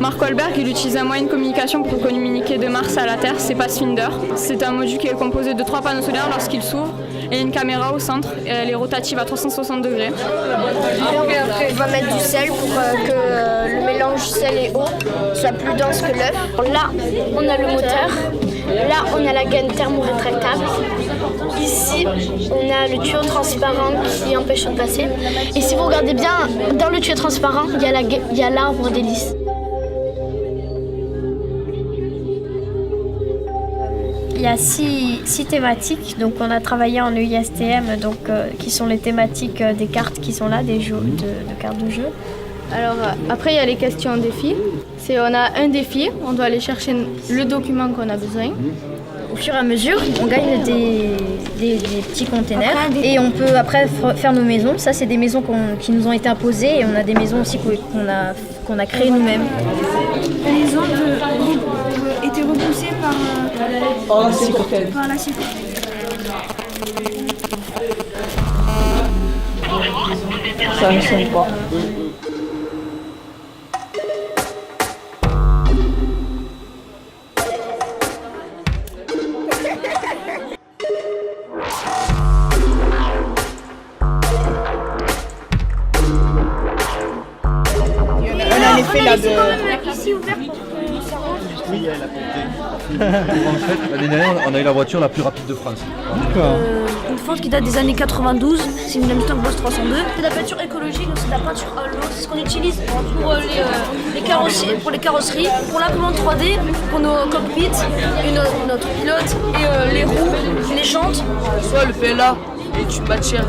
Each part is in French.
Mark Wahlberg, il utilise un moyen de communication pour communiquer de Mars à la Terre, c'est Pathfinder. C'est un module qui est composé de 3 panneaux solaires lorsqu'il s'ouvre et une caméra au centre et elle est rotative à 360 degrés. On va mettre du sel pour que le mélange sel et eau soit plus dense que l'œuf. Là, on a le moteur. Là, on a la gaine thermorétractable. Ici, on a le tuyau transparent qui empêche de passer. Et si vous regardez bien, dans le tuyau transparent, il y a l'arbre d'hélice. Il y a 6 thématiques, donc on a travaillé en EISTM, qui sont les thématiques des cartes qui sont là, des jeux, de cartes de jeu. Alors après il y a les questions défis. On a un défi, on doit aller chercher le document qu'on a besoin. Au fur et à mesure, on gagne des petits containers et on peut après faire nos maisons. Ça, c'est des maisons qui nous ont été imposées et on a des maisons aussi qu'on a créées nous-mêmes. Les autres étaient repoussés par la sécurité. Ça ne sonne pas. L'effet là de... Oui, elle a compté. En fait, l'année dernière, on a eu la voiture la plus rapide de France. Une Ford qui date des années 92, c'est une Mustang Boss 302. C'est de la peinture écologique, c'est de la peinture à l'eau, c'est ce qu'on utilise pour les carrosseries, pour l'imprimante 3D, pour nos cockpits, notre pilote et les roues, les jantes. Soit le PLA est une matière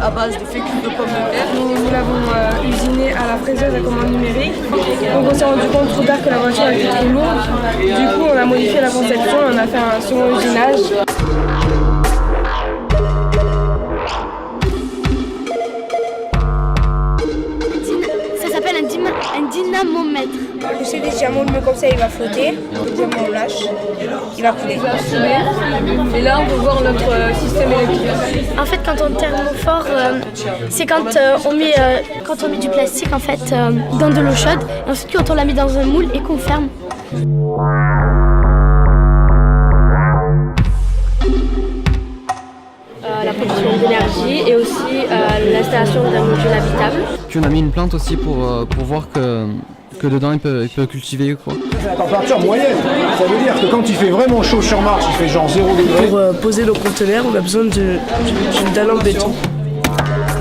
à base de fécule de pommes de terre. Nous l'avons usiné à la fraiseuse à commande numérique. Donc on s'est rendu compte trop tard que la voiture était trop lourde. Du coup on a modifié la conception et on a fait un second usinage. Ça s'appelle un dynamomètre. Le CD diamant, le met comme ça, il va flotter. Le diamant on lâche, il va couler. Et là on peut voir notre système électrique. En fait, quand on thermophore, c'est quand on met du plastique en fait dans de l'eau chaude. Et ensuite, quand on la met dans un moule et qu'on ferme. La production d'énergie et aussi l'installation d'un module habitable. Puis on a mis une plante aussi pour voir que dedans il peut cultiver quoi. C'est la température moyenne, ça veut dire que quand il fait vraiment chaud sur Mars, il fait genre 0 degré. Pour poser le conteneur, on a besoin d'une dalle en béton.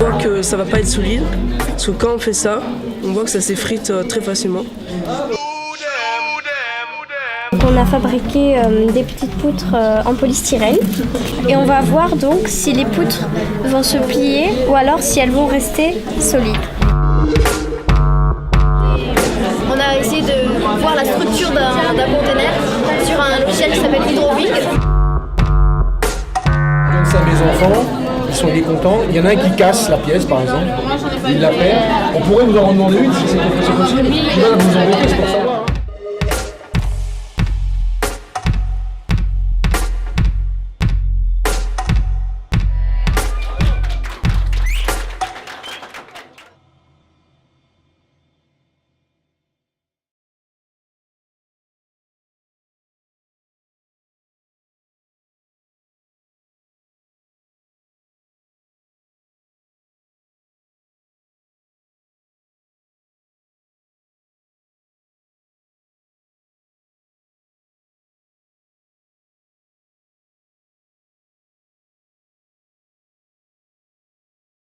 On voit que ça va pas être solide, parce que quand on fait ça, on voit que ça s'effrite très facilement. On a fabriqué des petites poutres en polystyrène et on va voir donc si les poutres vont se plier ou alors si elles vont rester solides. On a essayé de voir la structure d'un conteneur sur un logiciel qui s'appelle Hydrovic. Comme ça, mes enfants, ils sont contents. Il y en a un qui casse la pièce, par exemple. Il la perd. On pourrait vous en demander une si c'est possible. Je vais vous embêter, c'est pour ça.